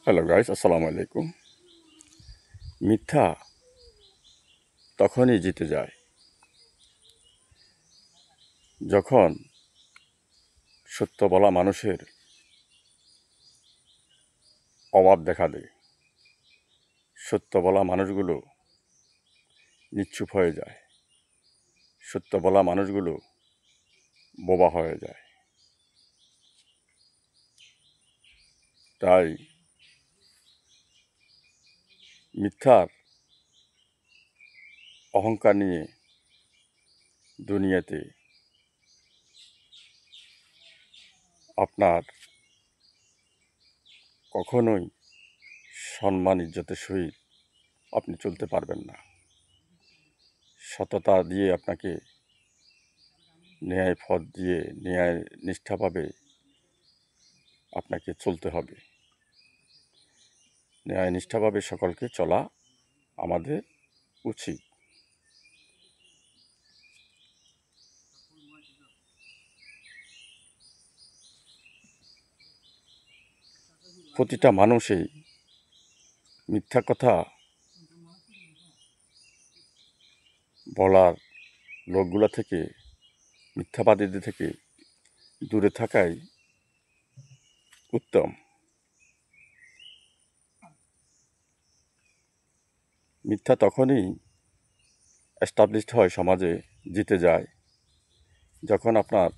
Hello guys, আসসালামু আলাইকুম। মিথ্যা তখনই জিতে যায় যখন সত্য বলা মানুষের অভাব দেখা দেয়। সত্য বলা মানুষগুলো নিশ্চুপ হয়ে যায়। সত্য বলা মানুষগুলো বোবা হয়ে যায়। তাই মিথ্যার অহংকার নিয়ে দুনিয়াতে আপনার কখনোই সম্মান ইজ্জতের সহিত আপনি চলতে পারবেন না। সততা দিয়ে আপনাকে ন্যায় পথ দিয়ে ন্যায় নিষ্ঠাভাবে আপনাকে চলতে হবে। ন্যায় নিষ্ঠাভাবে সকলকে চলা আমাদের উচিত। প্রতিটা মানুষই মিথ্যা কথা বলার লোকগুলো থেকে, মিথ্যাবাদীদের থেকে দূরে থাকাই উত্তম। মিথ্যা তখনই এস্টাবলিশড হয়, সমাজে জিতে যায়, যখন আপনার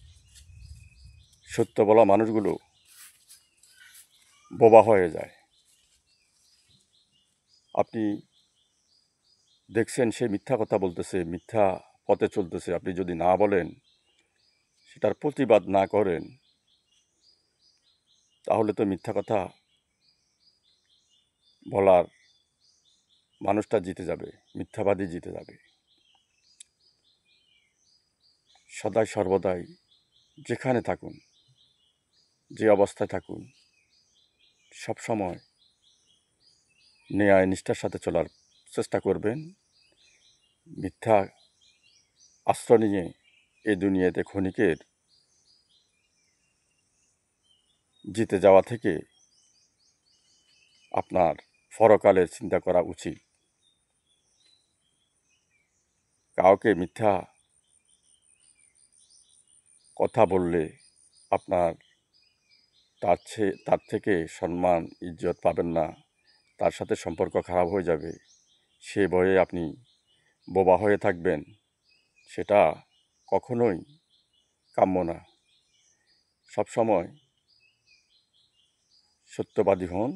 সত্য বলা মানুষগুলো বোবা হয়ে যায়। আপনি দেখছেন সে মিথ্যা কথা বলতেছে, মিথ্যা পথে চলতেছে, আপনি যদি না বলেন, সেটার প্রতিবাদ না করেন, তাহলে তো মিথ্যা কথা বলার মানুষটা জিতে যাবে, মিথ্যাবাদী জিতে যাবে। সদাই সর্বদাই যেখানে থাকুন, যে অবস্থায় থাকুন, সবসময় ন্যায় নিষ্ঠার সাথে চলার চেষ্টা করবেন। মিথ্যা আশ্রয় নিয়ে এই দুনিয়াতে ক্ষণিকের জিতে যাওয়া থেকে আপনার পরকালের চিন্তা করা উচিত। কাউকে মিথ্যা কথা বললে আপনার তার থেকে সম্মান ইজ্জত পাবেন না, তার সাথে সম্পর্ক খারাপ হয়ে যাবে। সে ভয়ে আপনি বোবা হয়ে থাকবেন, সেটা কখনোই কাম্য না। সবসময় সত্যবাদী হন,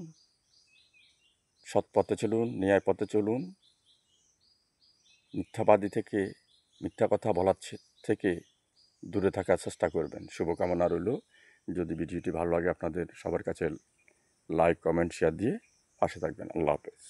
সৎ পথে চলুন, ন্যায় পথে চলুন। মিথ্যাবাদী থেকে, মিথ্যা কথা বলার থেকে দূরে থাকার চেষ্টা করবেন। শুভকামনা রইল। যদি ভিডিওটি ভালো লাগে আপনাদের সবার কাছে লাইক, কমেন্ট, শেয়ার দিয়ে পাশে থাকবেন। আল্লাহ হাফেজ।